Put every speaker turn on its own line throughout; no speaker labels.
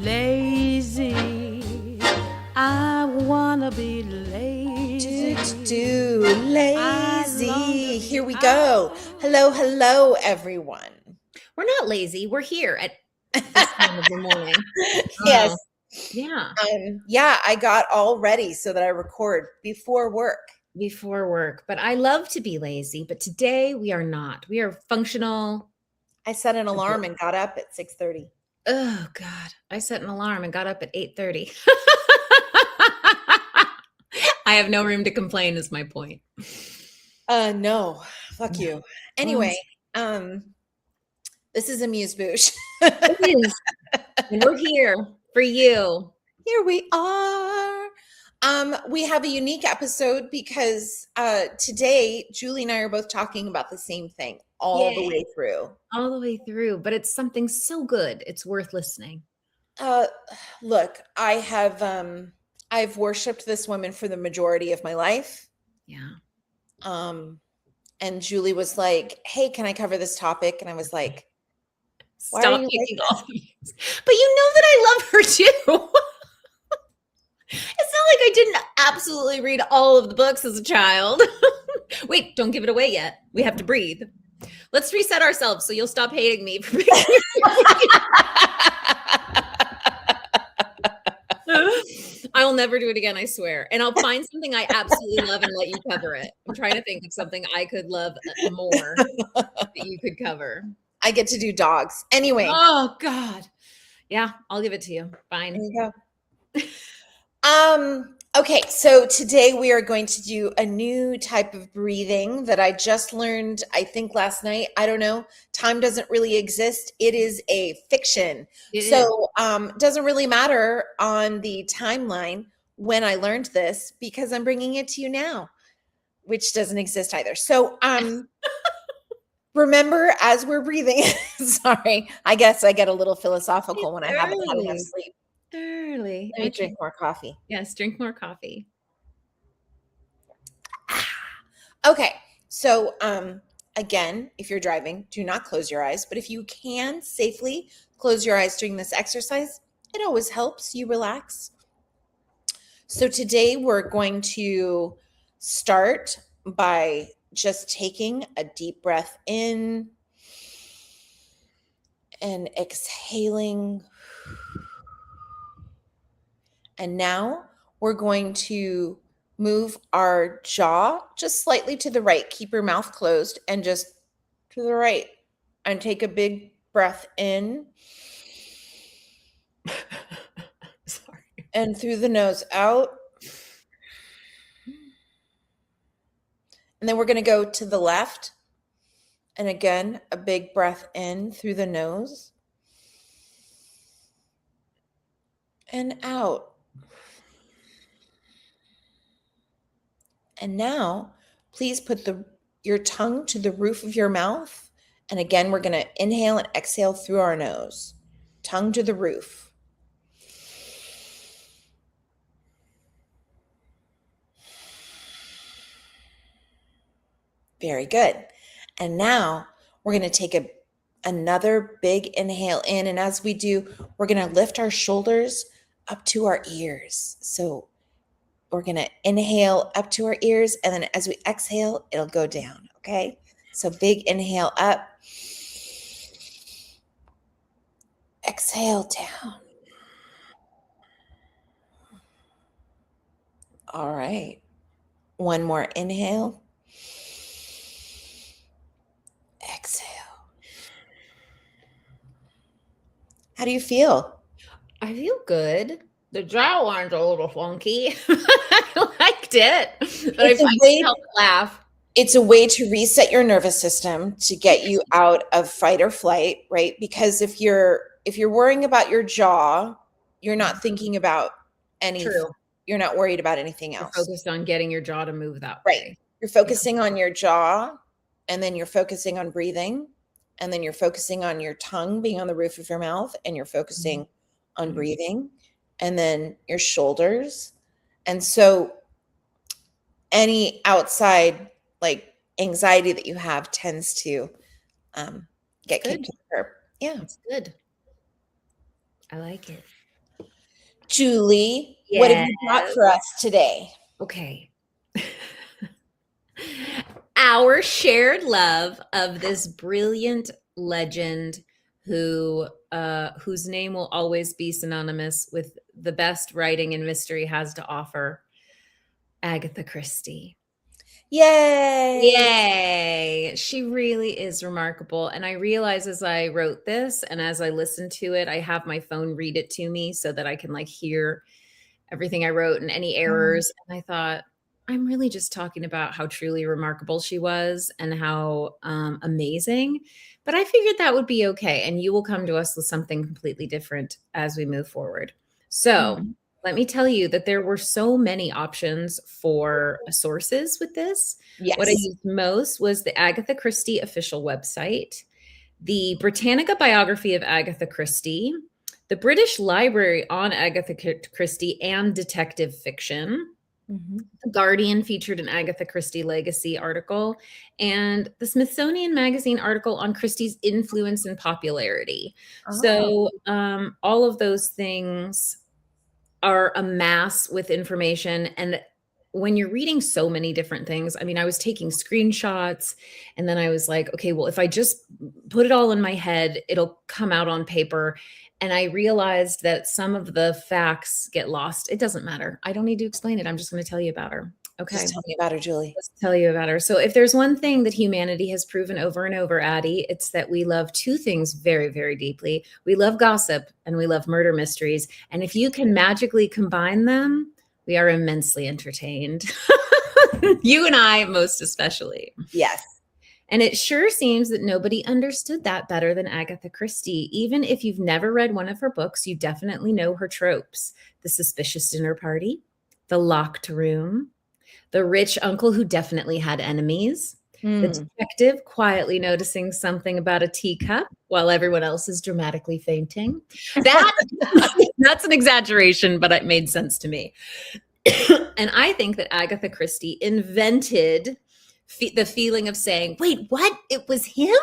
lazy. I wanna be lazy.
Lazy. Here we go. Hello, everyone.
We're not lazy. We're here at this time of the morning.
Yes.
Yeah.
Yeah, I got all ready so that I record before work.
Before work. But I love to be lazy. But today we are not. We are functional.
I set an alarm and got up at 6:30.
Oh, God. I set an alarm and got up at 8:30. I have no room to complain is my point.
No. Fuck you. Anyway, this is Amuse Bouche.
It is. And we're here for you.
Here we are. We have a unique episode because today Julie and I are both talking about the same thing all the way through.
All the way through, but it's something so good. It's worth listening.
Look, I've worshipped this woman for the majority of my life.
Yeah.
And Julie was like, "Hey, can I cover this topic?" And I was like,
Stop taking all these. But you know that I love her too. It's not like I didn't absolutely read all of the books as a child. Wait, don't give it away yet. We have to breathe. Let's reset ourselves so you'll stop hating me for I'll never do it again, I swear. And I'll find something I absolutely love and let you cover it. I'm trying to think of something I could love more that you could cover.
I get to do dogs. Anyway.
Oh, God. Yeah, I'll give it to you. Fine.
There you go. Okay, so today we are going to do a new type of breathing that I just learned, I think last night. I don't know. Time doesn't really exist. It is a fiction. It doesn't really matter on the timeline when I learned this because I'm bringing it to you now, which doesn't exist either. So, remember, as we're breathing, sorry, I guess I get a little philosophical when I haven't had enough sleep.
Early.
Let me drink more coffee.
Yes, drink more coffee.
Okay, so again, if you're driving, do not close your eyes. But if you can safely close your eyes during this exercise, it always helps you relax. So today we're going to start by just taking a deep breath in and exhaling. And now we're going to move our jaw just slightly to the right. Keep your mouth closed and just to the right. And take a big breath in.
Sorry.
And through the nose out. And then we're going to go to the left. And again, a big breath in through the nose. And out. And now, please put your tongue to the roof of your mouth. And again, we're going to inhale and exhale through our nose. Tongue to the roof. Very good. And now, we're going to take another big inhale in. And as we do, we're going to lift our shoulders up to our ears. So we're going to inhale up to our ears, and then as we exhale, it'll go down, okay? So big inhale up. Exhale down. All right. One more inhale. Exhale. How do you feel?
I feel good. The jaw line's a little funky. I liked it, but I couldn't help but laugh.
It's a way to reset your nervous system to get you out of fight or flight, right? Because if you're worrying about your jaw, you're not thinking about anything.
True.
You're not worried about anything else.
You're focused on getting your jaw to move that
way.
Right.
You're focusing on your jaw, and then you're focusing on breathing, and then you're focusing on your tongue being on the roof of your mouth, and you're focusing on breathing. And then your shoulders. And so any outside like anxiety that you have tends to get kicked to the curb. Yeah.
It's good. I like it.
Julie, what have you got for us today?
Okay. Our shared love of this brilliant legend whose name will always be synonymous with the best writing and mystery has to offer, Agatha Christie.
Yay!
Yay! She really is remarkable. And I realize as I wrote this and as I listened to it, I have my phone read it to me so that I can like hear everything I wrote and any errors. And I thought, I'm really just talking about how truly remarkable she was and how amazing. But I figured that would be okay. And you will come to us with something completely different as we move forward. So let me tell you that there were so many options for sources with this.
Yes.
What I used most was the Agatha Christie official website, the Britannica biography of Agatha Christie, the British Library on Agatha Christie and detective fiction. The Guardian featured an Agatha Christie legacy article, and the Smithsonian Magazine article on Christie's influence and popularity. So all of those things are a mass with information. And when you're reading so many different things, I mean, I was taking screenshots and then I was like, okay, well, if I just put it all in my head, it'll come out on paper. And I realized that some of the facts get lost. It doesn't matter. I don't need to explain it. I'm just going to tell you about her. Okay.
Just tell me about her, Julie.
Let's tell you about her. So if there's one thing that humanity has proven over and over, Addy, it's that we love two things very, very deeply. We love gossip and we love murder mysteries. And if you can magically combine them, we are immensely entertained. You and I, most especially.
Yes.
And it sure seems that nobody understood that better than Agatha Christie. Even if you've never read one of her books, you definitely know her tropes. The suspicious dinner party, the locked room, the rich uncle who definitely had enemies, the detective quietly noticing something about a teacup while everyone else is dramatically fainting. That's an exaggeration, but it made sense to me. And I think that Agatha Christie invented the feeling of saying, wait, what? It was him?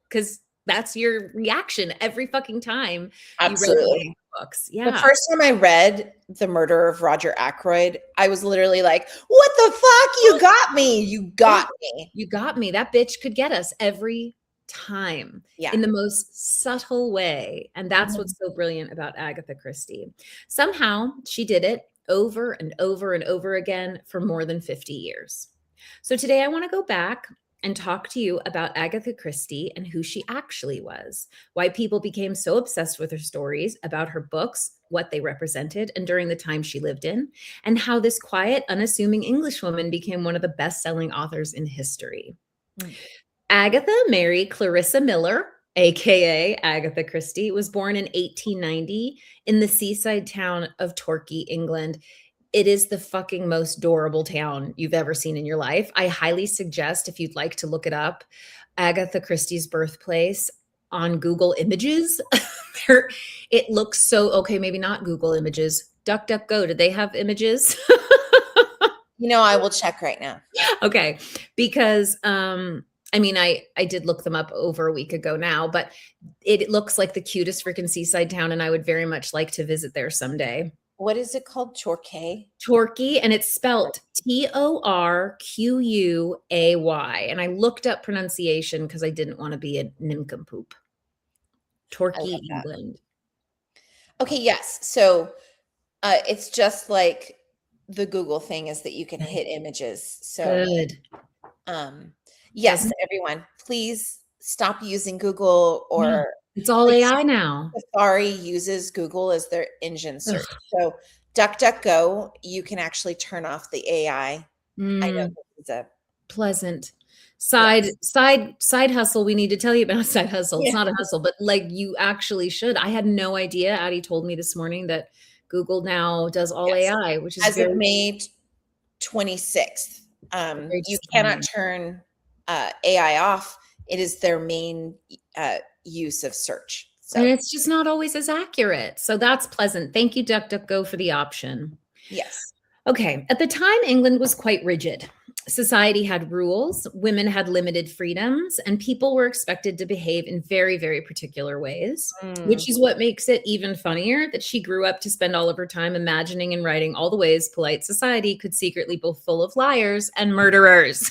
Because that's your reaction every fucking time you read books. Yeah.
The first time I read The Murder of Roger Ackroyd, I was literally like, what the fuck? You got me. You got me.
You got me. That bitch could get us every time in the most subtle way. And that's what's so brilliant about Agatha Christie. Somehow she did it over and over and over again for more than 50 years. So today I want to go back and talk to you about Agatha Christie and who she actually was, why people became so obsessed with her stories, about her books, what they represented, and during the time she lived in, and how this quiet, unassuming Englishwoman became one of the best-selling authors in history. Agatha Mary Clarissa Miller, aka Agatha Christie, was born in 1890 in the seaside town of Torquay, England. It is the fucking most adorable town you've ever seen in your life. I highly suggest, if you'd like to look it up, Agatha Christie's birthplace on Google Images. It looks so, okay, maybe not Google Images. DuckDuckGo, did they have images?
I will check right now.
Okay, because I mean, I did look them up over a week ago now, but it looks like the cutest freaking seaside town, and I would very much like to visit there someday.
What is it called? Torquay?
Torquay, and it's spelled Torquay. And I looked up pronunciation because I didn't want to be a nincompoop. Torquay, England.
Okay, yes. So it's just like the Google thing is that you can hit images. So
good.
Yes, everyone, please stop using Google or
it's all AI now.
Safari uses Google as their engine search. So DuckDuckGo, you can actually turn off the AI. I know it's a
pleasant side hustle. We need to tell you about a side hustle. It's not a hustle, but like you actually should. I had no idea. Addy told me this morning that Google now does all AI, which is
as of May 26th. You cannot turn AI off. It is their main use of search. So.
And it's just not always as accurate. So that's pleasant. Thank you, DuckDuckGo, for the option.
Yes.
Okay. At the time, England was quite rigid. Society had rules, women had limited freedoms, and people were expected to behave in very, very particular ways, which is what makes it even funnier that she grew up to spend all of her time imagining and writing all the ways polite society could secretly be full of liars and murderers.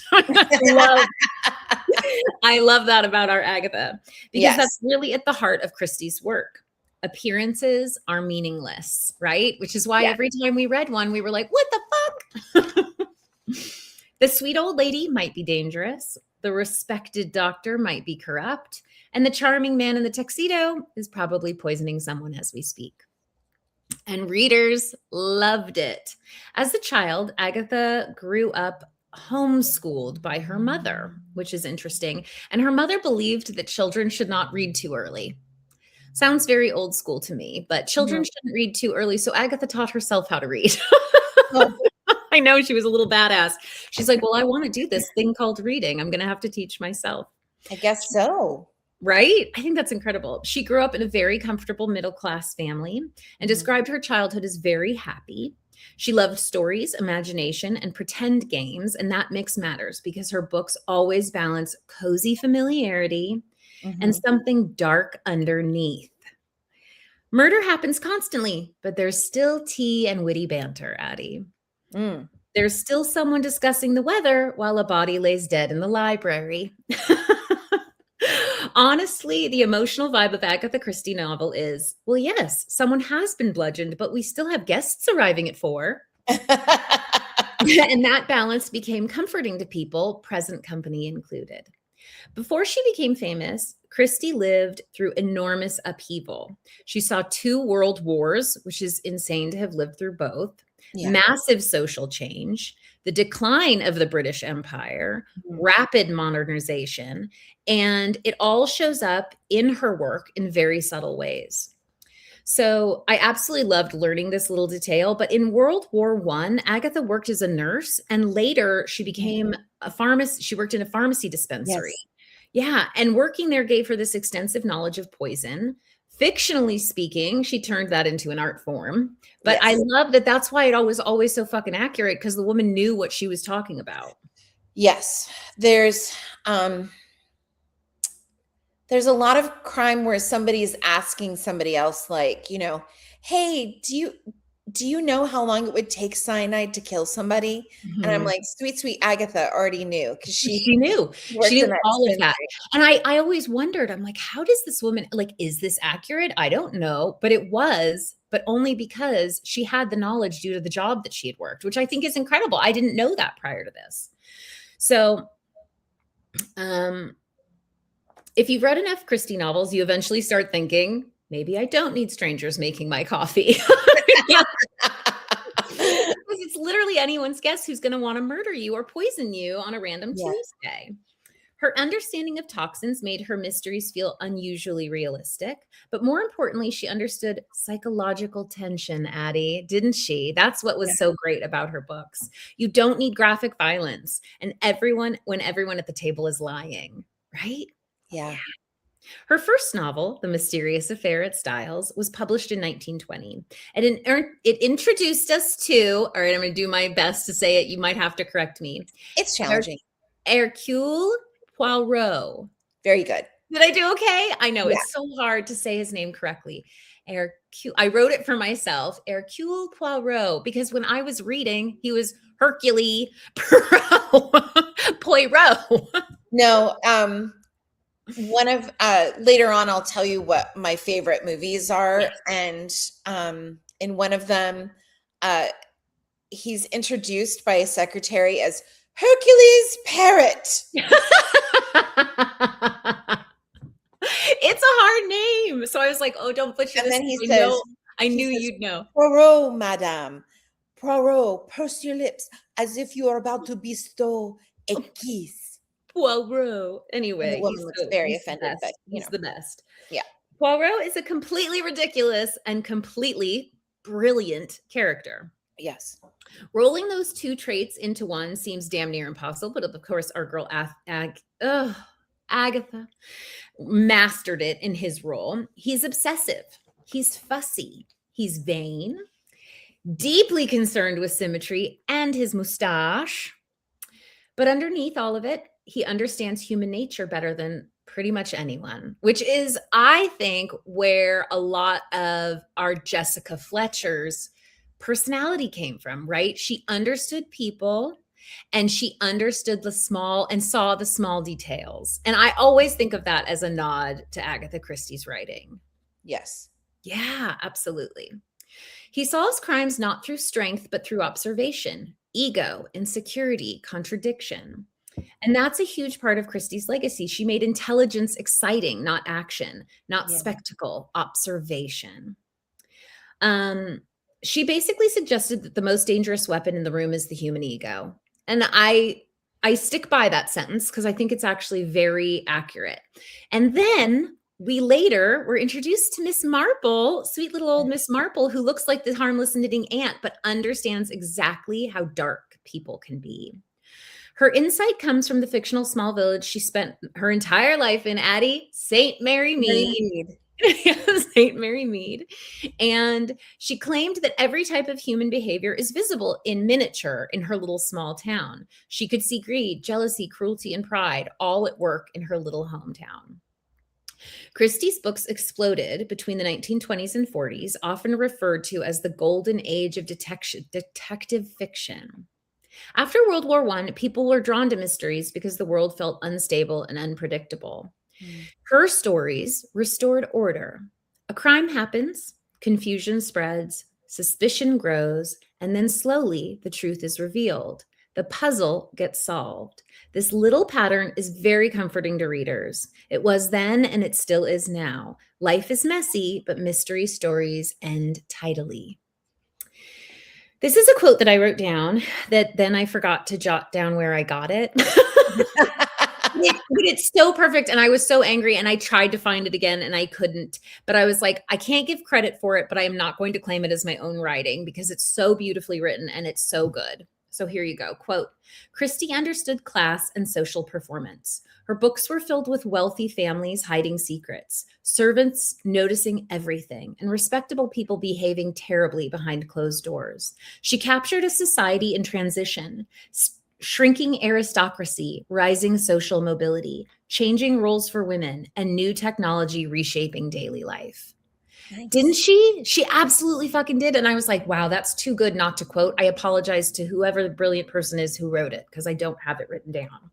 I love that about our Agatha, because that's really at the heart of Christie's work. Appearances are meaningless, right? Which is why every time we read one, we were like, what the fuck? The sweet old lady might be dangerous. The respected doctor might be corrupt. And the charming man in the tuxedo is probably poisoning someone as we speak. And readers loved it. As a child, Agatha grew up homeschooled by her mother, which is interesting. And her mother believed that children should not read too early. Sounds very old school to me, but children shouldn't read too early. So Agatha taught herself how to read. I know, she was a little badass. She's like, well, I want to do this thing called reading. I'm going to have to teach myself.
I guess so.
Right? I think that's incredible. She grew up in a very comfortable middle-class family and described her childhood as very happy. She loved stories, imagination, and pretend games. And that mix matters because her books always balance cozy familiarity and something dark underneath. Murder happens constantly, but there's still tea and witty banter, Addy. There's still someone discussing the weather while a body lays dead in the library. Honestly, the emotional vibe of Agatha Christie novel is, well, yes, someone has been bludgeoned, but we still have guests arriving at 4. And that balance became comforting to people, present company included. Before she became famous, Christie lived through enormous upheaval. She saw 2 world wars, which is insane to have lived through both. Massive social change, the decline of the British Empire, rapid modernization, and it all shows up in her work in very subtle ways. So I absolutely loved learning this little detail, but in World War I, Agatha worked as a nurse, and later she became a pharmacist. She worked in a pharmacy dispensary. Yeah, and working there gave her this extensive knowledge of poison. Fictionally speaking, she turned that into an art form. But I love that that's why it was always so fucking accurate, because the woman knew what she was talking about.
Yes. There's a lot of crime where somebody's asking somebody else, like, you know, hey, do you know how long it would take cyanide to kill somebody? And I'm like, sweet Agatha already knew, because she
knew. She knew all of that. And I always wondered, I'm like, how does this woman, like, is this accurate? I don't know, but it was, but only because she had the knowledge due to the job that she had worked, which I think is incredible. I didn't know that prior to this. So, if you've read enough Christie novels, you eventually start thinking, maybe I don't need strangers making my coffee. Because it's literally anyone's guess who's going to want to murder you or poison you on a random Tuesday. Her understanding of toxins made her mysteries feel unusually realistic. But more importantly, she understood psychological tension, Addy, didn't she? That's what was so great about her books. You don't need graphic violence. And when everyone at the table is lying, right?
Yeah.
Her first novel, The Mysterious Affair at Styles, was published in 1920. And it introduced us to, all right, I'm going to do my best to say it. You might have to correct me.
It's challenging.
Hercule Poirot.
Very good.
Did I do okay? I know it's so hard to say his name correctly. I wrote it for myself, Hercule Poirot, because when I was reading, he was Hercule Poirot.
No, one of later on I'll tell you what my favorite movies are, and in one of them he's introduced by a secretary as Hercules Parrot.
It's a hard name, so I was like, oh, don't butcher
And
this.
then he says,
I knew you'd know.
Poirot, madame, Poirot, purse your lips as if you are about to bestow a kiss.
Poirot. Anyway,
the woman looks very offended, but
he's the best.
Yeah.
Poirot is a completely ridiculous and completely brilliant character.
Yes.
Rolling those 2 traits into one seems damn near impossible, but of course, our girl Agatha mastered it in his role. He's obsessive. He's fussy. He's vain, deeply concerned with symmetry and his mustache. But underneath all of it, he understands human nature better than pretty much anyone, which is, I think, where a lot of our Jessica Fletcher's personality came from, right? She understood people and she understood the small and saw the small details. And I always think of that as a nod to Agatha Christie's writing.
Yes.
Yeah, absolutely. He solves crimes not through strength, but through observation, ego, insecurity, contradiction. And that's a huge part of Christie's legacy. She made intelligence exciting, not action, not spectacle, observation. She basically suggested that the most dangerous weapon in the room is the human ego. And I stick by that sentence because I think it's actually very accurate. And then we later were introduced to Miss Marple, sweet little old Miss Marple, who looks like the harmless knitting ant, but understands exactly how dark people can be. Her insight comes from the fictional small village she spent her entire life in, Addy, St. Mary Mead. St. Mary Mead. And she claimed that every type of human behavior is visible in miniature in her little small town. She could see greed, jealousy, cruelty, and pride all at work in her little hometown. Christie's books exploded between the 1920s and 40s, often referred to as the golden age of detective fiction. After World War I, people were drawn to mysteries because the world felt unstable and unpredictable. Her stories restored order. A crime happens, confusion spreads, suspicion grows, and then slowly the truth is revealed. The puzzle gets solved. This little pattern is very comforting to readers. It was then and it still is now. Life is messy, but mystery stories end tidily. This is a quote that I wrote down that then I forgot to jot down where I got it. It's so perfect. And I was so angry and I tried to find it again and I couldn't. But I was like, I can't give credit for it, but I am not going to claim it as my own writing because it's so beautifully written and it's so good. So here you go. Quote, Christie understood class and social performance. Her books were filled with wealthy families hiding secrets, servants noticing everything, and respectable people behaving terribly behind closed doors. She captured a society in transition, shrinking aristocracy, rising social mobility, changing roles for women, and new technology reshaping daily life. Nice. Didn't she? She absolutely fucking did. And I was like, wow, that's too good not to quote. I apologize to whoever the brilliant person is who wrote it because I don't have it written down.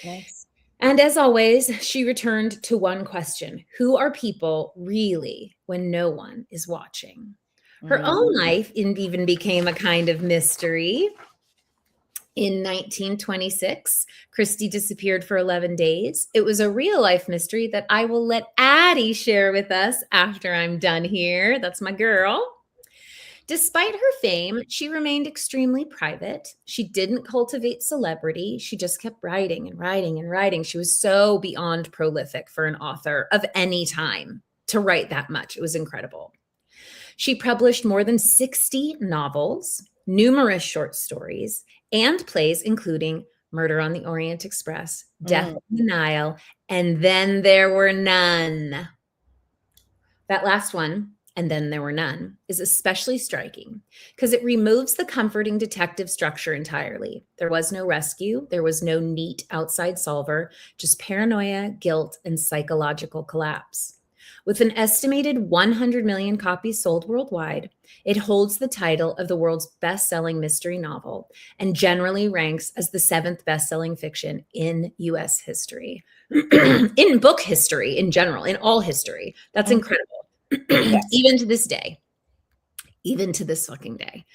Nice.
And as always, she returned to one question. Who are people really when no one is watching? Her own life even became a kind of mystery. In 1926, Christie disappeared for 11 days. It was a real life mystery that I will let Addy share with us after I'm done here. That's my girl. Despite her fame, she remained extremely private. She didn't cultivate celebrity. She just kept writing and writing and writing. She was so beyond prolific for an author of any time to write that much. It was incredible. She published more than 60 novels, numerous short stories, and plays including Murder on the Orient Express, Death on the Nile, and Then There Were None. That last one, And Then There Were None, is especially striking because it removes the comforting detective structure entirely. There was no rescue. There was no neat outside solver, just paranoia, guilt, and psychological collapse. With an estimated 100 million copies sold worldwide, it holds the title of the world's best-selling mystery novel and generally ranks as the 7th best-selling fiction in U.S. history, in book history in general, in all history. That's incredible. Even to this day, even to this fucking day.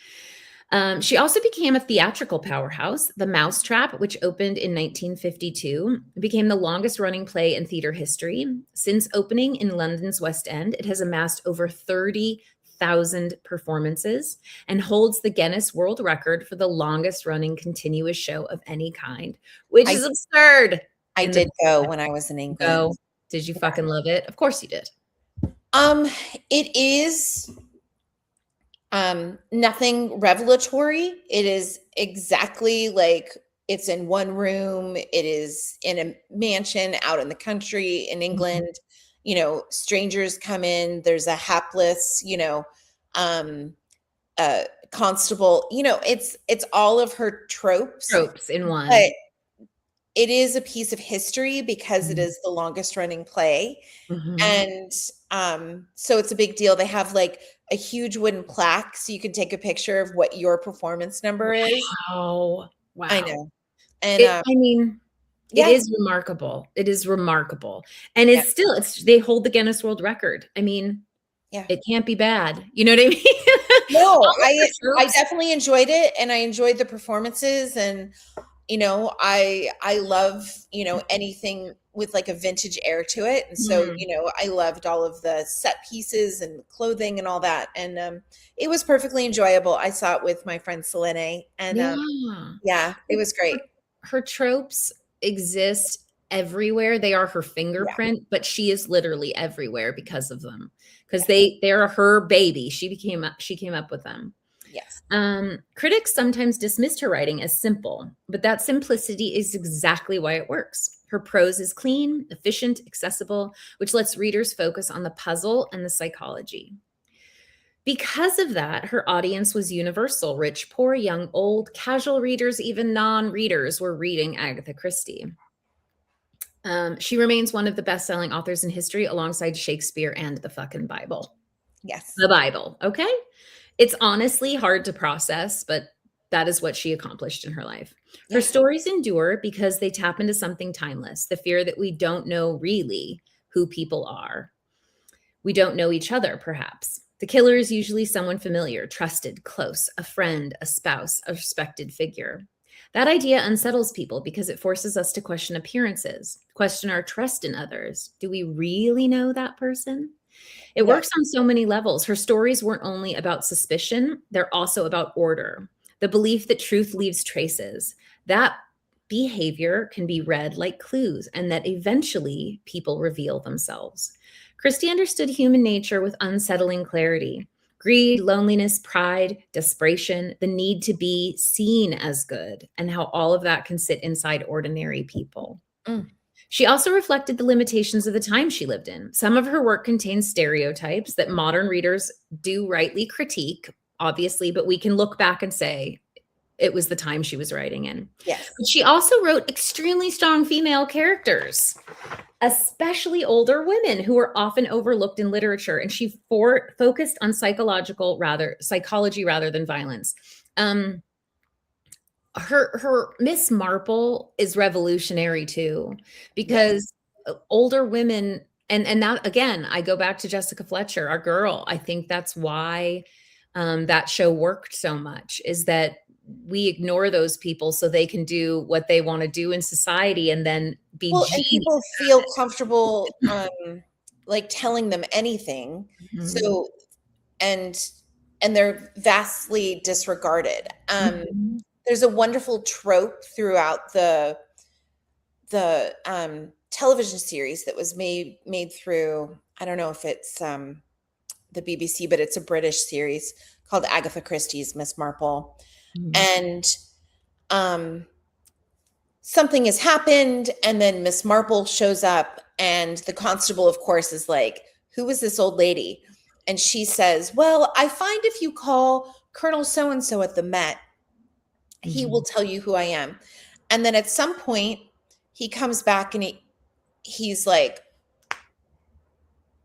She also became a theatrical powerhouse. The Mousetrap, which opened in 1952, became the longest running play in theater history. Since opening in London's West End, it has amassed over 30,000 performances and holds the Guinness World Record for the longest running continuous show of any kind, which is absurd.
I did go when I was in England.
Oh, did you fucking love it? Of course you did.
It is nothing revelatory. It is exactly like it's in one room. It is in a mansion out in the country in England. You know, strangers come in. There's a hapless, constable. You know, it's all of her tropes
In one.
But it is a piece of history because it is the longest running play.
Mhm.
And so it's a big deal. They have like a huge wooden plaque so you can take a picture of what your performance number is.
Wow.
I
Wow.
know. And
I mean, it
yeah,
is remarkable. It is remarkable. And
yeah,
they hold the Guinness World Record. I mean,
yeah.
it can't be bad. You know what I mean?
No,
All of her
I
tropes.
definitely enjoyed it, and I enjoyed the performances, and I love, anything with like a vintage air to it. And so,
Mhm.
I loved all of the set pieces and clothing and all that. And it was perfectly enjoyable. I saw it with my friend Selene, and
Yeah.
yeah, it was great.
Her tropes exist everywhere. They are her
Yeah.
fingerprint, but she is literally everywhere because of them. Because they're her baby. She came up with them.
Yes.
Critics sometimes dismissed her writing as simple, but that simplicity is exactly why it works. Her prose is clean, efficient, accessible, which lets readers focus on the puzzle and the psychology. Because of that, her audience was universal: rich, poor, young, old, casual readers, even non readers were reading Agatha Christie. She remains one of the best selling authors in history alongside Shakespeare and the fucking Bible.
Yes.
The Bible, okay? It's honestly hard to process, but that is what she accomplished in her life. Her
Yeah.
stories endure because they tap into something timeless: the fear that we don't know really who people are. We don't know each other, perhaps. The killer is usually someone familiar, trusted, close, a friend, a spouse, a respected figure. That idea unsettles people because it forces us to question appearances, question our trust in others. Do we really know that person? It
Yeah.
works on so many levels. Her stories weren't only about suspicion, they're also about order. The belief that truth leaves traces, that behavior can be read like clues, and that eventually people reveal themselves. Christie understood human nature with unsettling clarity: greed, loneliness, pride, desperation, the need to be seen as good, and how all of that can sit inside ordinary people.
Mm.
She also reflected the limitations of the time she lived in. Some of her work contains stereotypes that modern readers do rightly critique, obviously, but we can look back and say it was the time she was writing in.
Yes.
But she also wrote extremely strong female characters, especially older women who were often overlooked in literature, and she focused on psychology rather than violence. Her Miss Marple is revolutionary too,
Yes.
because older women, and that again, I go back to Jessica Fletcher, our girl. I think that's why that show worked so much, is that we ignore those people so they can do what they want to do in society and then be
Well, and
genius.
people feel comfortable like telling them anything.
Mhm.
So and they're vastly disregarded.
Mhm.
There's a wonderful trope throughout the television series that was made through, I don't know if it's the BBC, but it's a British series called Agatha Christie's Miss Marple.
Mhm.
And um something has happened, and then Miss Marple shows up, and the constable, of course, is like, who is this old lady? And she says, well, I find if you call Colonel so and so at the Met, he will
Mhm.
tell you who I am. And then at some point he comes back, and he's like,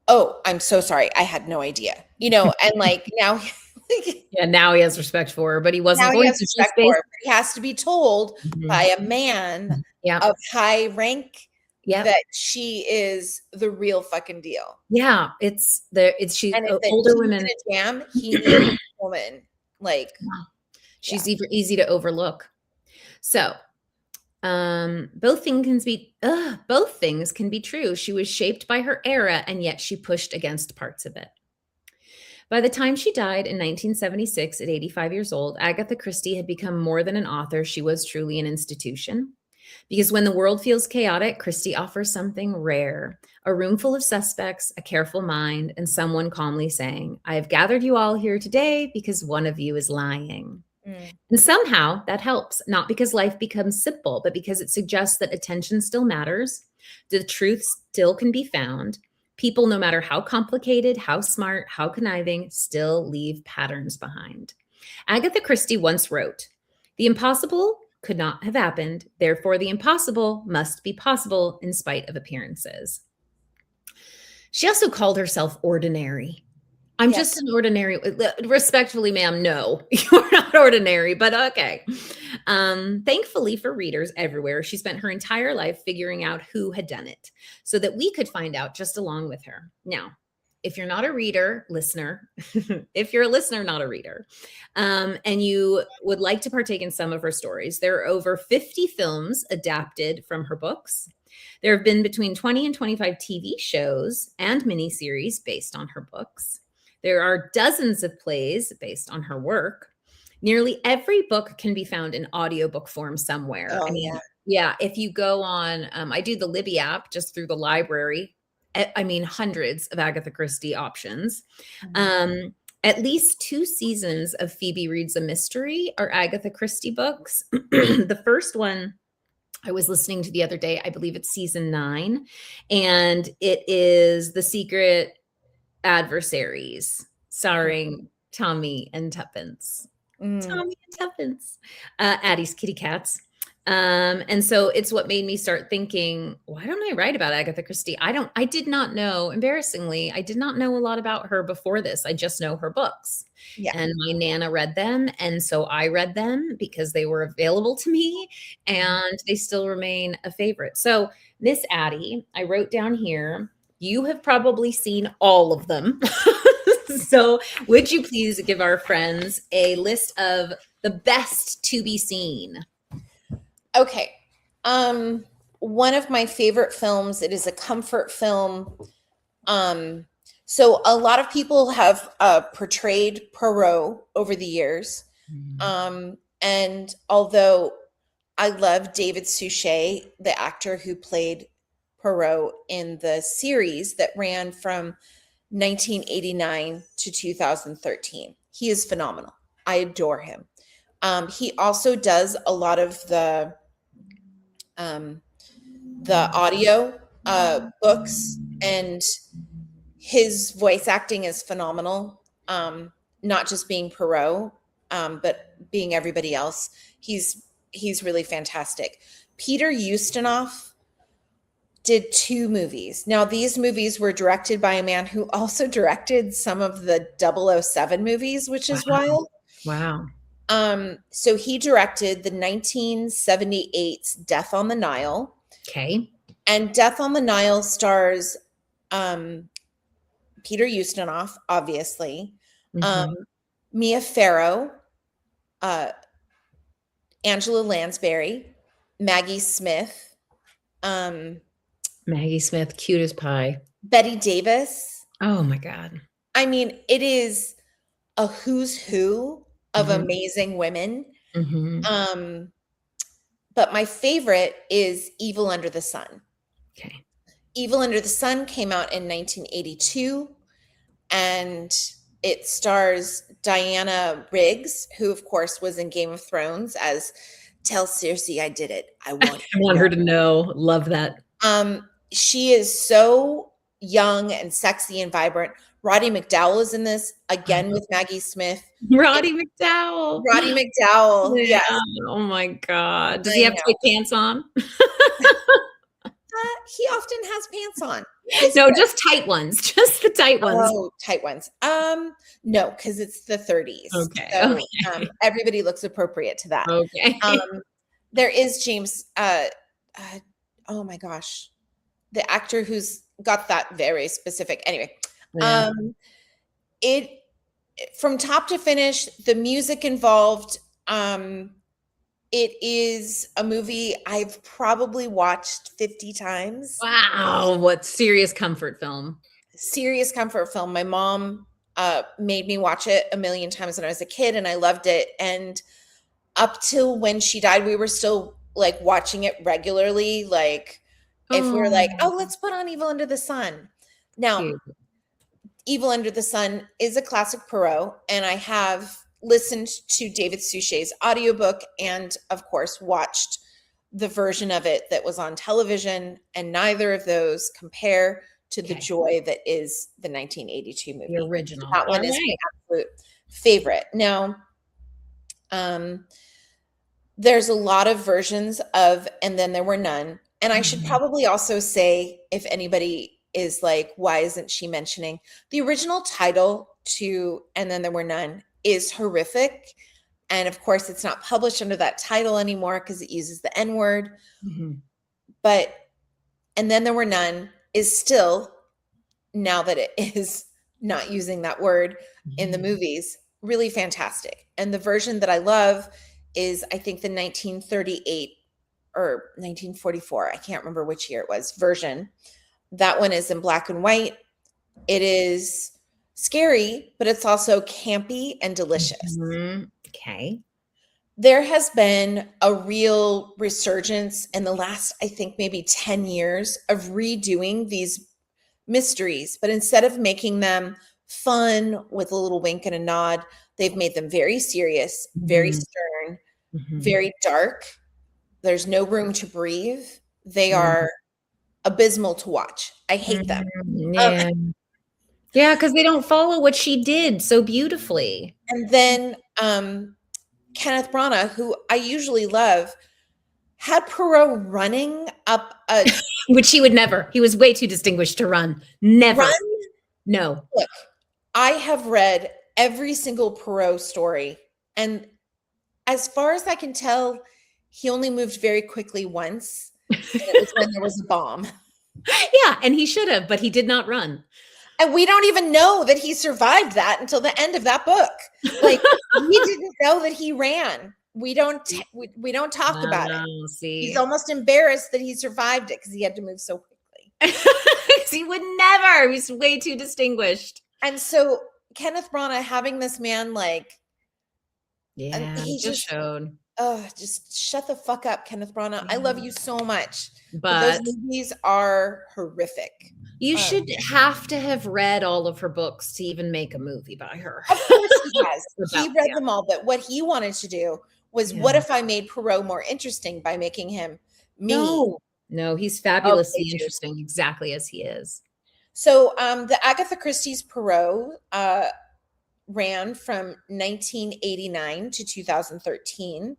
oh, I'm so sorry, I had no idea, and like now
Yeah, now he has respect for her, but he wasn't
now he
going
has
to. She's
respect for
based.
her, but he has to be told by
Mhm.
a man
Yeah.
of high rank
Yep.
that she is the real fucking deal.
Yeah. It's she
And if that
older
he's
women.
in a jam, he needs a woman. Like, yeah.
She's easy to overlook. So, both things can be true. She was shaped by her era, and yet she pushed against parts of it. By the time she died in 1976 at 85 years old, Agatha Christie had become more than an author. She was truly an institution. Because when the world feels chaotic, Christie offers something rare: a room full of suspects, a careful mind, and someone calmly saying, I have gathered you all here today because one of you is lying.
Mm.
And somehow that helps, not because life becomes simple, but because it suggests that attention still matters, the truth still can be found. People, no matter how complicated, how smart, how conniving, still leave patterns behind. Agatha Christie once wrote, the impossible could not have happened. Therefore, the impossible must be possible in spite of appearances. She also called herself ordinary. I'm just an ordinary, respectfully, ma'am, no, you're not ordinary, but okay. Thankfully for readers everywhere, she spent her entire life figuring out who had done it so that we could find out just along with her. Now, if you're not a reader, listener, if you're a listener, not a reader, and you would like to partake in some of her stories, there are over 50 films adapted from her books. There have been between 20 and 25 TV shows and miniseries based on her books. There are dozens of plays based on her work. Nearly every book can be found in audiobook form somewhere.
Oh,
I mean, yeah, if you go on, I do the Libby app just through the library. I mean, hundreds of Agatha Christie options. At least 2 seasons of Phoebe Reads a Mystery are Agatha Christie books. The first one I was listening to the other day, I believe it's season 9, and it is The Secret Adversaries, starring Tommy and Tuppence. Tommy and Tuppence, Addie's kitty cats. And so it's what made me start thinking, why don't I write about Agatha Christie? I did not know, embarrassingly, I did not know a lot about her before this. I just know her books.
Yeah.
And my Nana read them. And so I read them because they were available to me and they still remain a favorite. So Miss Addie, I wrote down here, you have probably seen all of them. So would you please give our friends a list of the best to be seen?
Okay. One of my favorite films, it is a comfort film. So a lot of people have portrayed Poirot over the years. And although I love David Suchet, the actor who played Poirot in the series that ran from 1989 to 2013. He is phenomenal. I adore him. He also does a lot of the audio books, and his voice acting is phenomenal. Not just being Poirot, but being everybody else. He's really fantastic. Peter Ustinov did 2 movies. Now, these movies were directed by a man who also directed some of the 007 movies, which is wild.
Wow.
So he directed the 1978's Death on the Nile.
Okay.
And Death on the Nile stars Peter Ustinov, obviously, Mia Farrow, Angela Lansbury, Maggie Smith,
Maggie Smith, cute as pie.
Betty Davis.
Oh my God.
I mean, it is a who's who of amazing women. But my favorite is Evil Under the Sun.
Okay.
Evil Under the Sun came out in 1982, and it stars Diana Riggs, who of course was in Game of Thrones as Tell Cersei I did it. I want
her to know. Love that.
She is so young and sexy and vibrant. Roddy McDowall is in this again with Maggie Smith.
Roddy McDowall.
Yes.
Oh my God. Does he have tight pants on?
He often has pants on.
No, just tight ones. Just the tight ones.
Oh, tight ones. No, because it's the 30s.
Okay.
So, everybody looks appropriate to that.
Okay.
There is James. Oh my gosh, the actor who's got that very specific. Anyway, it from top to finish, the music involved. It is a movie I've probably watched 50 times.
Wow. What serious comfort film.
Serious comfort film. My mom made me watch it a million times when I was a kid, and I loved it. And up till when she died, we were still like watching it regularly. Like if we were like, oh, let's put on Evil Under the Sun. Now, Evil Under the Sun is a classic Poirot, and I have listened to David Suchet's audiobook and of course watched the version of it that was on television, and neither of those compare to the joy that is the 1982 movie.
The original.
That one is my absolute favorite. Now, there's a lot of versions of And Then There Were None. And I should probably also say, if anybody is like, why isn't she mentioning the original title to And Then There Were None is horrific. And of course, it's not published under that title anymore because it uses the N word. But And Then There Were None is still, now that it is not using that word in the movies, really fantastic. And the version that I love is, I think, the 1938 or 1944, I can't remember which year it was, version. That one is in black and white. It is scary, but it's also campy and delicious.
Okay.
There has been a real resurgence in the last, I think, maybe 10 years of redoing these mysteries, but instead of making them fun with a little wink and a nod, they've made them very serious, very stern, very dark. There's no room to breathe. They are abysmal to watch. I hate them.
Yeah. Yeah, because they don't follow what she did so beautifully.
And then Kenneth Branagh, who I usually love, had Poirot running up a
Which he would never. He was way too distinguished to run. Never.
run.
No.
Look, I have read every single Poirot story, and as far as I can tell, he only moved very quickly once, and it was when there was a bomb.
Yeah, and he should have, but he did not run.
And we don't even know that he survived that until the end of that book. Like, we didn't know that he ran. We don't talk about it.
See.
He's almost embarrassed that he survived it because he had to move so quickly.
He would never. He's way too distinguished.
And so Kenneth Branagh having this man like,
Yeah,
he
just showed.
Oh, just shut the fuck up, Kenneth Branagh. I love you so much.
But
those movies are horrific.
You should have to have read all of her books to even make a movie by her.
Of course he has. He read them all, but what he wanted to do was, what if I made Poirot more interesting by making him me?
No, he's fabulously interesting, exactly as he is.
So the Agatha Christie's Poirot ran from 1989 to 2013.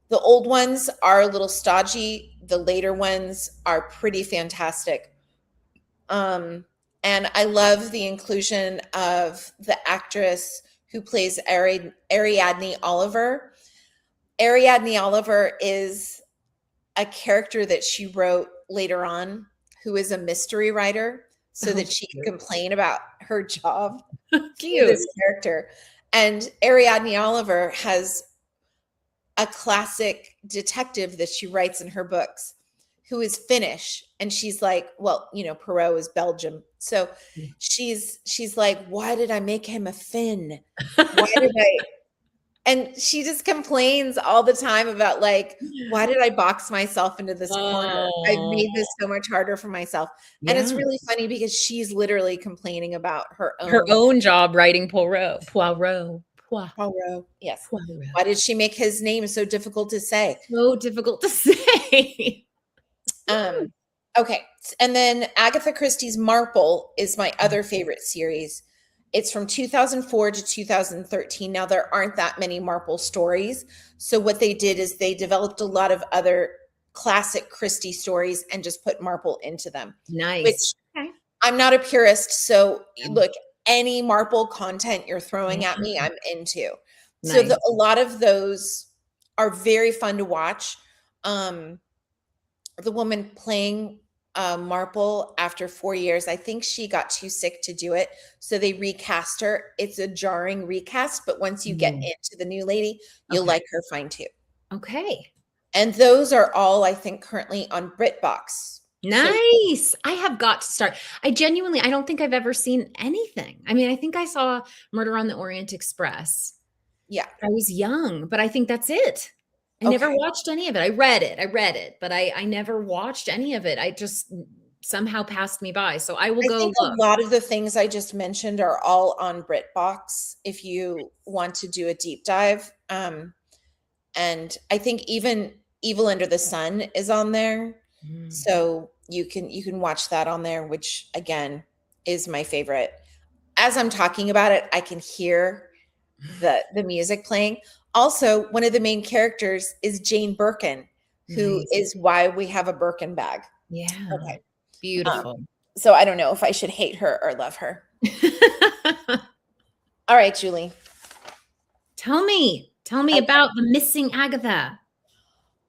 The old ones are a little stodgy. The later ones are pretty fantastic. And I love the inclusion of the actress who plays Ariadne Oliver. Ariadne Oliver is a character that she wrote later on, who is a mystery writer, so that she can complain about her job.
Cute.
This character. And Ariadne Oliver has a classic detective that she writes in her books who is Finnish. And she's like, well, you know, Poirot is Belgium. So she's like, why did I make him a Finn? Why did I? And she just complains all the time about like, why did I box myself into this corner? I made this so much harder for myself. Yeah. And it's really funny because she's literally complaining about her
own job writing Poirot.
Yes. Poirot. Why did she make his name so difficult to say?
So difficult to say.
Okay. And then Agatha Christie's Marple is my other favorite series. It's from 2004 to 2013. Now, there aren't that many Marple stories. So what they did is they developed a lot of other classic Christie stories and just put Marple into them.
Nice.
Which I'm not a purist. So look, any Marple content you're throwing at me, I'm into. Nice. So a lot of those are very fun to watch. The woman playing Marple after 4 years, I think she got too sick to do it, so they recast her. It's a jarring recast, but once you get into the new lady, you'll like her fine too.
Okay.
And those are all, I think, currently on BritBox.
Nice. So I have got to start. I don't think I've ever seen anything. I mean, I think I saw Murder on the Orient Express.
Yeah.
I was young, but I think that's it. I never watched any of it. I read it, but I never watched any of it. I just somehow passed me by. So I will go
think
look.
A lot of the things I just mentioned are all on BritBox if you want to do a deep dive. And I think even Evil Under the Sun is on there. So you can watch that on there, which again is my favorite. As I'm talking about it, I can hear the music playing. Also, one of the main characters is Jane Birkin, who
Nice.
is why we have a Birkin bag.
Yeah.
Okay.
Beautiful.
So I don't know if I should hate her or love her. All right, Julie.
Tell me about the missing Agatha.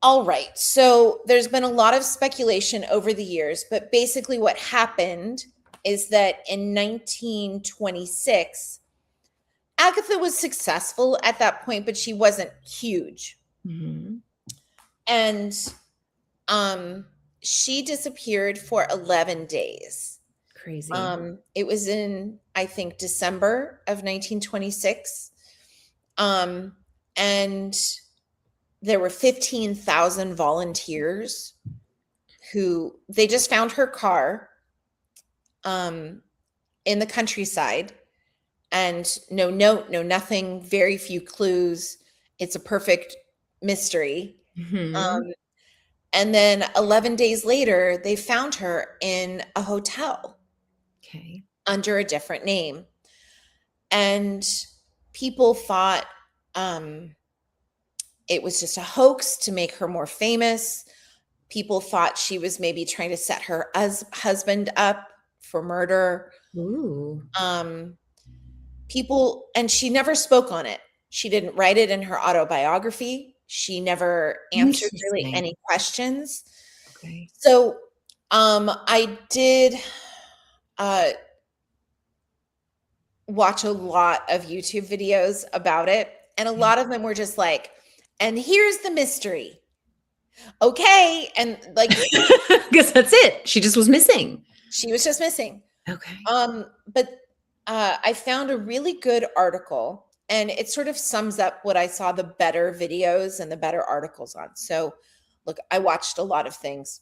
All right. So there's been a lot of speculation over the years, but basically what happened is that in 1926, Agatha was successful at that point, but she wasn't huge.
Mm-hmm.
And she disappeared for 11 days.
Crazy.
It was in, I think, December of 1926. And there were 15,000 volunteers who they just found her car in the countryside, and no note, no nothing, very few clues. It's a perfect mystery.
Mm-hmm.
And then 11 days later, they found her in a hotel.
Okay.
Under a different name. And people thought it was just a hoax to make her more famous. People thought she was maybe trying to set her husband up for murder.
Ooh.
And she never spoke on it. She didn't write it in her autobiography. She never answered really any questions.
Okay.
So I did watch a lot of YouTube videos about it. And a lot of them were just like, and here's the mystery. Okay. And like,
because that's it. She just was missing.
She was just missing.
Okay.
But I found a really good article, and it sort of sums up what I saw the better videos and the better articles on. So look, I watched a lot of things,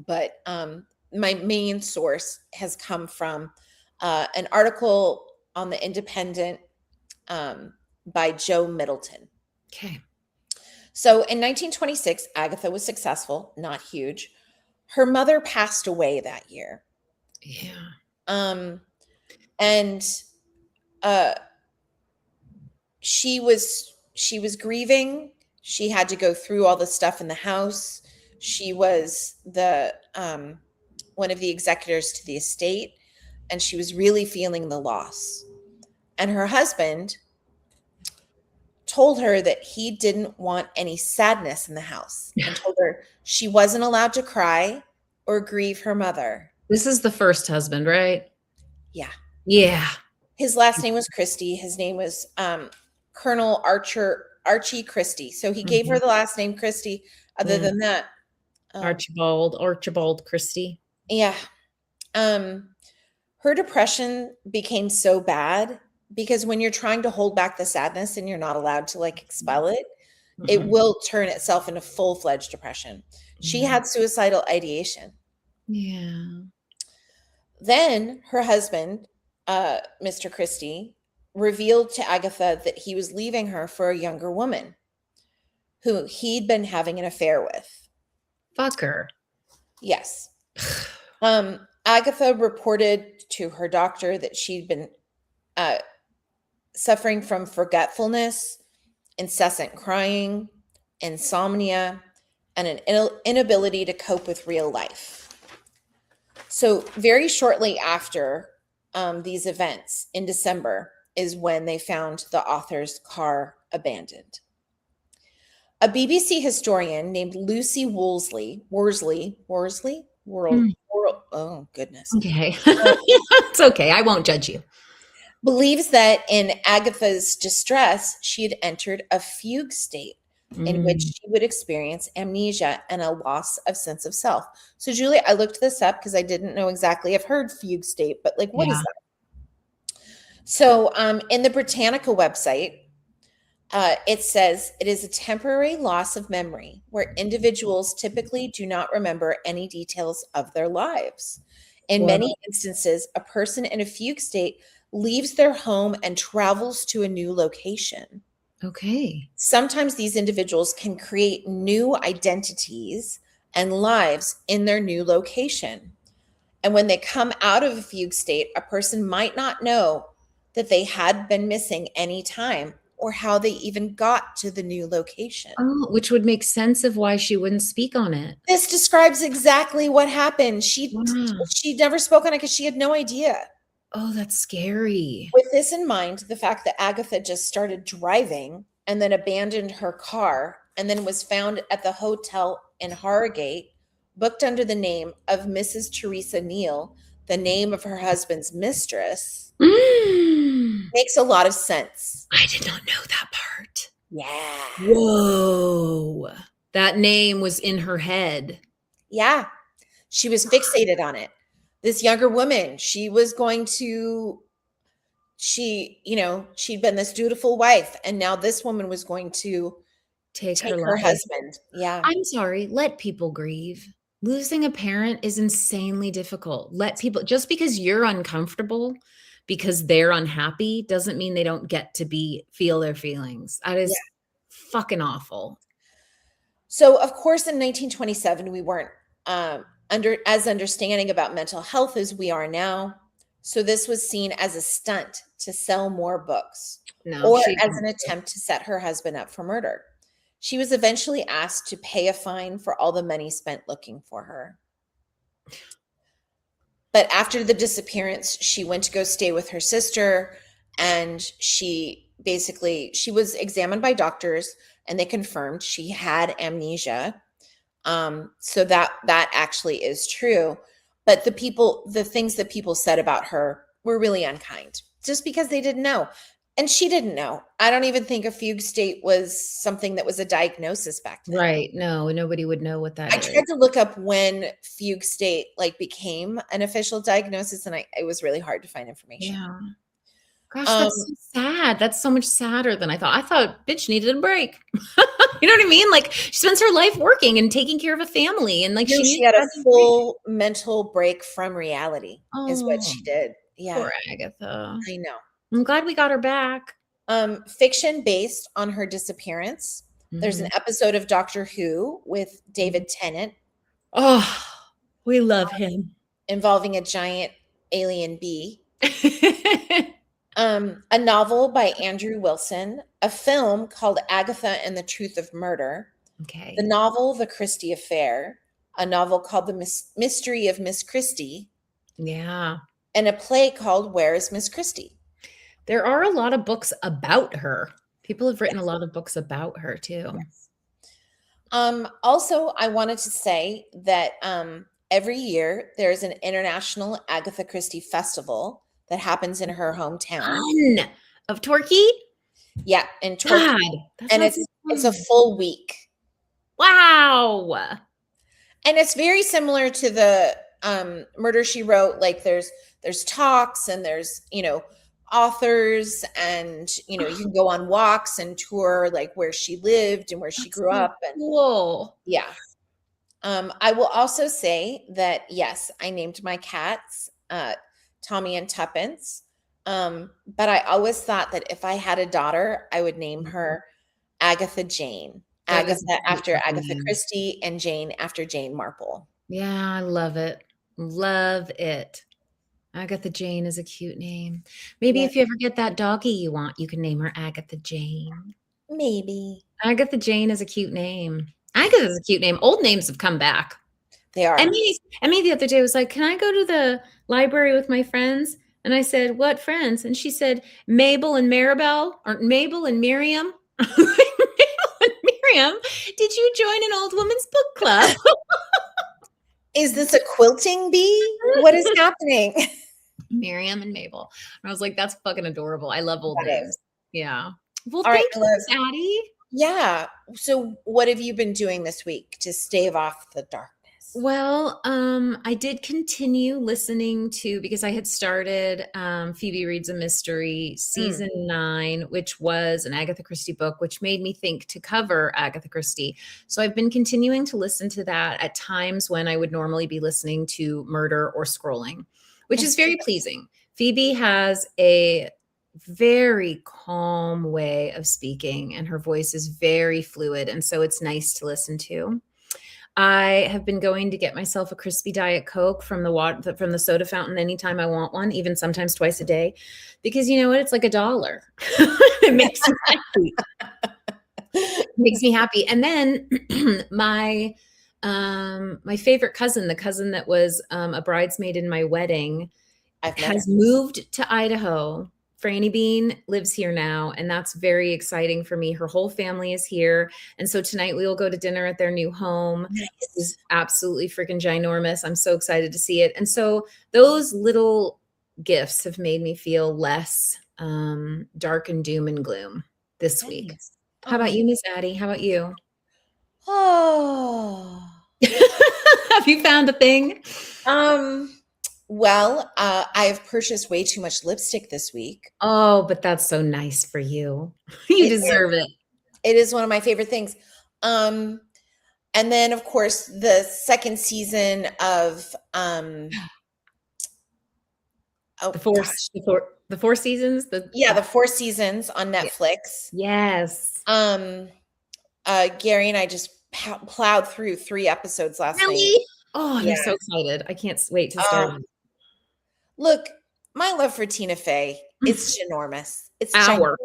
but my main source has come from an article on the Independent by Joe Middleton.
Okay.
So in 1926, Agatha was successful, not huge. Her mother passed away that year.
Yeah.
And she was grieving. She had to go through all the stuff in the house. She was the one of the executors to the estate, and she was really feeling the loss. And her husband told her that he didn't want any sadness in the house, and told her she wasn't allowed to cry or grieve her mother.
This is the first husband, right?
Yeah.
Yeah.
His last name was Christie. His name was Colonel Archie Christie. So he gave her the last name Christie. Other than that,
Archibald Christie.
Yeah. Her depression became so bad because when you're trying to hold back the sadness and you're not allowed to like expel it, it will turn itself into full-fledged depression. She had suicidal ideation.
Yeah.
Then her husband, Mr. Christie, revealed to Agatha that he was leaving her for a younger woman who he'd been having an affair with.
Fuck her.
Yes. Agatha reported to her doctor that she'd been suffering from forgetfulness, incessant crying, insomnia, and an inability to cope with real life. So very shortly after these events in December is when they found the author's car abandoned. A BBC historian named Lucy Worsley, oh goodness.
Okay. It's okay. I won't judge you.
Believes that in Agatha's distress, she had entered a fugue state in which she would experience amnesia and a loss of sense of self. So Julie, I looked this up because I didn't know exactly. I've heard fugue state, but like, what is that? So in the Britannica website, it says it is a temporary loss of memory where individuals typically do not remember any details of their lives. In many instances, a person in a fugue state leaves their home and travels to a new location.
Okay.
Sometimes these individuals can create new identities and lives in their new location. And when they come out of a fugue state, a person might not know that they had been missing any time or how they even got to the new location.
Oh, which would make sense of why she wouldn't speak on it.
This describes exactly what happened.
Wow.
She never spoke on it because she had no idea.
Oh, that's scary.
With this in mind, the fact that Agatha just started driving and then abandoned her car and then was found at the hotel in Harrogate, booked under the name of Mrs. Teresa Neal, the name of her husband's mistress, makes a lot of sense.
I did not know that part.
Yeah.
Whoa. That name was in her head.
Yeah. She was fixated on it. This younger woman, she was going to, she'd been this dutiful wife, and now this woman was going to take her
life.
husband. Yeah.
I'm sorry. Let people grieve. Losing a parent is insanely difficult. Let people, just because you're uncomfortable, because they're unhappy, doesn't mean they don't get to feel their feelings. That is fucking awful.
So, of course, in 1927, we weren't as understanding about mental health as we are now. So this was seen as a stunt to sell more books, or as an attempt to set her husband up for murder. She was eventually asked to pay a fine for all the money spent looking for her. But after the disappearance, she went to go stay with her sister, and she was examined by doctors, and they confirmed she had amnesia. So that actually is true. But the things that people said about her were really unkind, just because they didn't know. And she didn't know. I don't even think a fugue state was something that was a diagnosis back then.
Right. No, nobody would know what that is.
I tried to look up when fugue state became an official diagnosis, and it was really hard to find information.
Yeah. Gosh, that's so sad. That's so much sadder than I thought. I thought bitch needed a break. You know what I mean? Like, she spends her life working and taking care of a family, and
she had a full mental break from reality is what she did. Yeah.
Poor Agatha.
I know.
I'm glad we got her back.
Fiction based on her disappearance. There's an episode of Doctor Who with David Tennant.
Oh, we love him.
Involving a giant alien bee. A novel by Andrew Wilson. A film called Agatha and the Truth of Murder.
Okay.
The novel The Christie Affair. A novel called The Mystery of Miss Christie.
Yeah.
And a play called Where is Miss Christie?
There are a lot of books about her. People have written a lot of books about her too.
Yes. Also, I wanted to say that every year there's an International Agatha Christie Festival that happens in her hometown.
Of Torquay?
Yeah, in Torquay. And it's a full week.
Wow.
And it's very similar to the Murder, She Wrote. Like there's talks, and there's, authors, and you can go on walks and tour where she lived and where she grew up. And
cool.
Yeah. I will also say that yes, I named my cats Tommy and Tuppence. But I always thought that if I had a daughter, I would name her Agatha Jane. Agatha after Agatha Christie, and Jane after Jane Marple.
Yeah, I love it. Love it. Agatha Jane is a cute name. Maybe if you ever get that doggy you want, you can name her Agatha Jane.
Maybe.
Agatha Jane is a cute name. Agatha is a cute name. Old names have come back.
They are.
Emmy the other day was like, can I go to the library with my friends? And I said, what friends? And she said, Mabel and Maribel, or Mabel and Miriam. Mabel and Miriam, did you join an old woman's book club?
Is this a quilting bee? What is happening?
Miriam and Mabel. And I was like, that's fucking adorable. I love old names. Yeah. Well,
all
thank
right,
you, Addy.
Yeah. So what have you been doing this week to stave off the darkness?
Well, I did continue listening to, because I had started Phoebe Reads a Mystery season 9, which was an Agatha Christie book, which made me think to cover Agatha Christie. So I've been continuing to listen to that at times when I would normally be listening to murder or scrolling, which is very pleasing. Phoebe has a very calm way of speaking, and her voice is very fluid. And so it's nice to listen to. I have been going to get myself a crispy Diet Coke from the soda fountain anytime I want one, even sometimes twice a day, because you know what? It's like $1. It makes me happy. Makes me happy. And then my favorite cousin, the cousin that was a bridesmaid in my wedding, has moved to Idaho. Franny Bean lives here now, and that's very exciting for me. Her whole family is here. And so tonight we will go to dinner at their new home.
Nice.
It's absolutely freaking ginormous. I'm so excited to see it. And so those little gifts have made me feel less dark and doom and gloom this week. How about you, Miss Addy? How about you?
Oh.
Have you found a thing?
Well, I have purchased way too much lipstick this week.
Oh, but that's so nice for you. You deserve it.
It is one of my favorite things. And then of course the second season of
the four seasons.
The 4 seasons on Netflix.
Yes.
Gary and I just plowed through 3 episodes last night.
Really? Oh, I'm so excited. I can't wait to start.
Look, my love for Tina Fey, it's ginormous. It's
ginormous.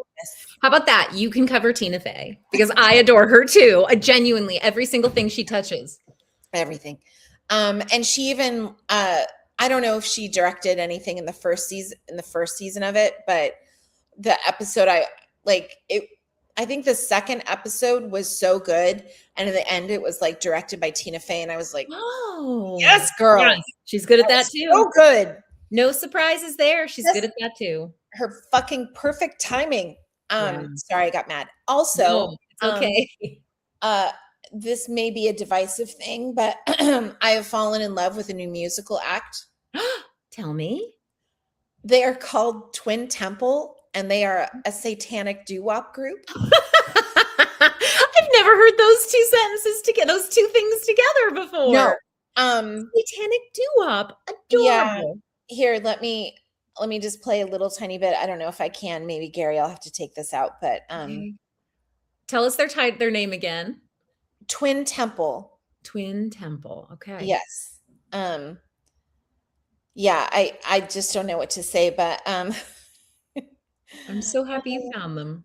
How about that? You can cover Tina Fey because I adore her too. Genuinely, every single thing she touches.
Everything. And she even I don't know if she directed anything in the first season of it, but the episode I think the second episode was so good, and in the end it was like directed by Tina Fey, and I was like,
oh
yes, girl.
Yes. She's good at that too.
So good.
No surprises there. She's good at that too.
Her fucking perfect timing. Sorry, I got mad. Also,
no, it's okay.
This may be a divisive thing, but I have fallen in love with a new musical act.
Tell me.
They are called Twin Temple, and they are a satanic doo-wop group.
I've never heard those two things together before.
No.
Satanic doo-wop. Adorable.
Yeah. Here, let me just play a little tiny bit. I don't know if I can. Maybe Gary, I'll have to take this out, but
tell us their name again.
Twin Temple.
Twin Temple. Okay.
Yes. Yeah, I just don't know what to say, but
I'm so happy you found them.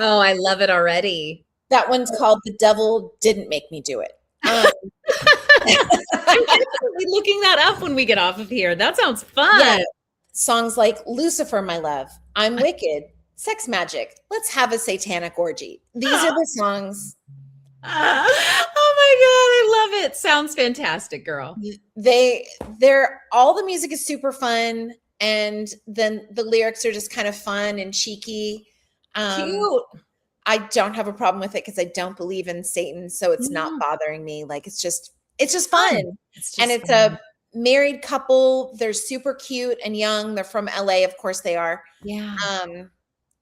Oh, I love it already.
That one's called The Devil Didn't Make Me Do It.
I'm definitely looking that up when we get off of here. That sounds fun. Yeah.
Songs like Lucifer, My Love, I'm Wicked, Sex Magic, Let's Have a Satanic Orgy. These are the songs.
Oh my God, I love it. Sounds fantastic, girl.
They're all the music is super fun, and then the lyrics are just kind of fun and cheeky.
Cute.
I don't have a problem with it because I don't believe in Satan, so it's not bothering me. Like it's just fun. It's a married couple. They're super cute and young. They're from LA, of course they are.
Yeah.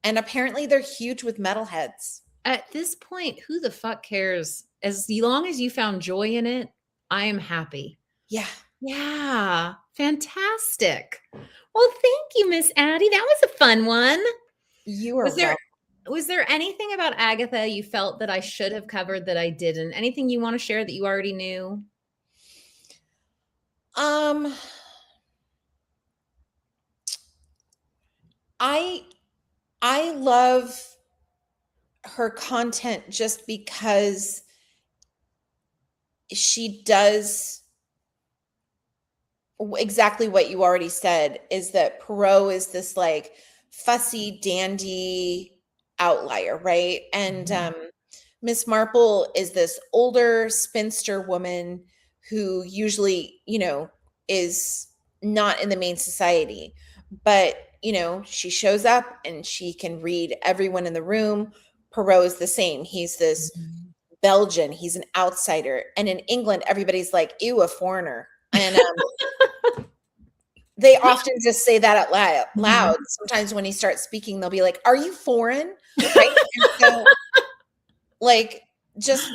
And apparently they're huge with metalheads.
At this point, who the fuck cares? As long as you found joy in it, I am happy.
Yeah.
Yeah. Fantastic. Well, thank you, Miss Addy. That was a fun one.
You are
Was there anything about Agatha you felt that I should have covered that I didn't? Anything you want to share that you already knew?
I love her content just because she does exactly what you already said, is that Poirot is this like fussy dandy outlier, right? And Miss Marple is this older spinster woman who usually, is not in the main society, but she shows up and she can read everyone in the room. Poirot is the same. He's this Belgian. He's an outsider. And in England, everybody's like, ew, a foreigner. And they often just say that out loud. Sometimes when he starts speaking, they'll be like, are you foreign? Right? And so, like, just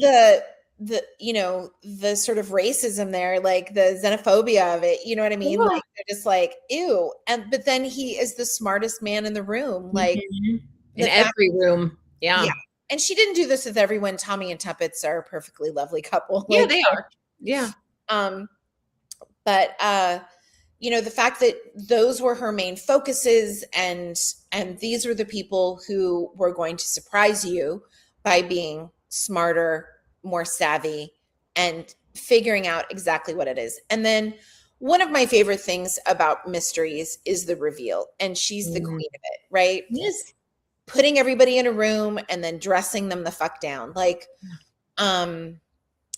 the sort of racism there, like the xenophobia of it, you know what I mean?
Yeah.
Like they're just like, ew. But then he is the smartest man in the room. Like
in
the
every room.
yeah.
Yeah.
And she didn't do this with everyone. Tommy and Tuppence are a perfectly lovely couple.
Yeah,
Like,
they are. Yeah.
But the fact that those were her main focuses, and these were the people who were going to surprise you by being smarter, more savvy, and figuring out exactly what it is. And then one of my favorite things about mysteries is the reveal, and she's the queen of it, right?
Yes.
Putting everybody in a room and then dressing them the fuck down. Like,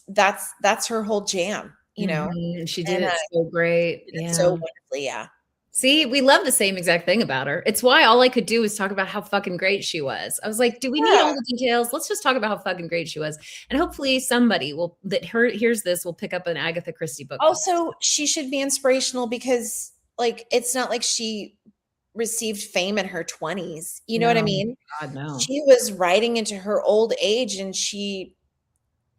that's her whole jam, you know?
She did it so great.
Did it so wonderfully. Yeah.
See, we love the same exact thing about her. It's why all I could do was talk about how fucking great she was. I was like, do we need all the details? Let's just talk about how fucking great she was. And hopefully somebody hears this will pick up an Agatha Christie book.
Also, she should be inspirational because like it's not like she received fame in her 20s. You know what I mean?
God, no.
She was writing into her old age, and she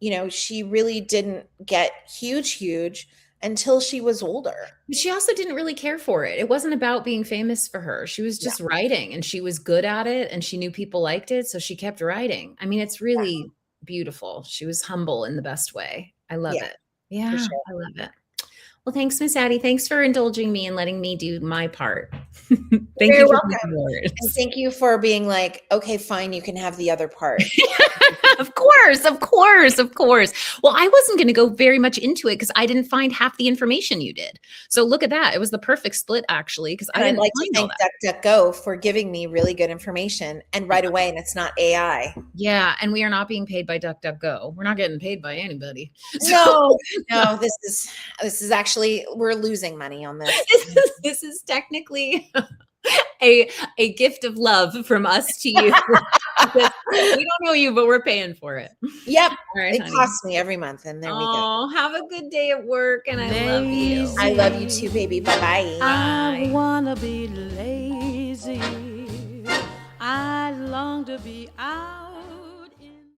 really didn't get huge until she was older.
But she also didn't really care for it. It wasn't about being famous for her. She was just writing, and she was good at it, and she knew people liked it, so she kept writing. I mean, it's really beautiful. She was humble in the best way. I love it. Yeah,
sure.
I love it. Well, thanks, Miss Addy. Thanks for indulging me and letting me do my part. Thank you for
welcome. And thank you for being like, okay, fine, you can have the other part.
Of course. Well, I wasn't going to go very much into it because I didn't find half the information you did. So look at that. It was the perfect split, actually, because
I'd like to thank DuckDuckGo for giving me really good information, and right away, and it's not AI.
Yeah, and we are not being paid by DuckDuckGo. We're not getting paid by anybody. So.
No, this is actually, we're losing money on this.
This is technically a gift of love from us to you. We don't know you, but we're paying for it.
Yep. Right, it costs me every month, and there we go.
Oh, have a good day at work, and I love you.
I love you too, baby. Bye-bye.
I wanna be lazy. I long to be out.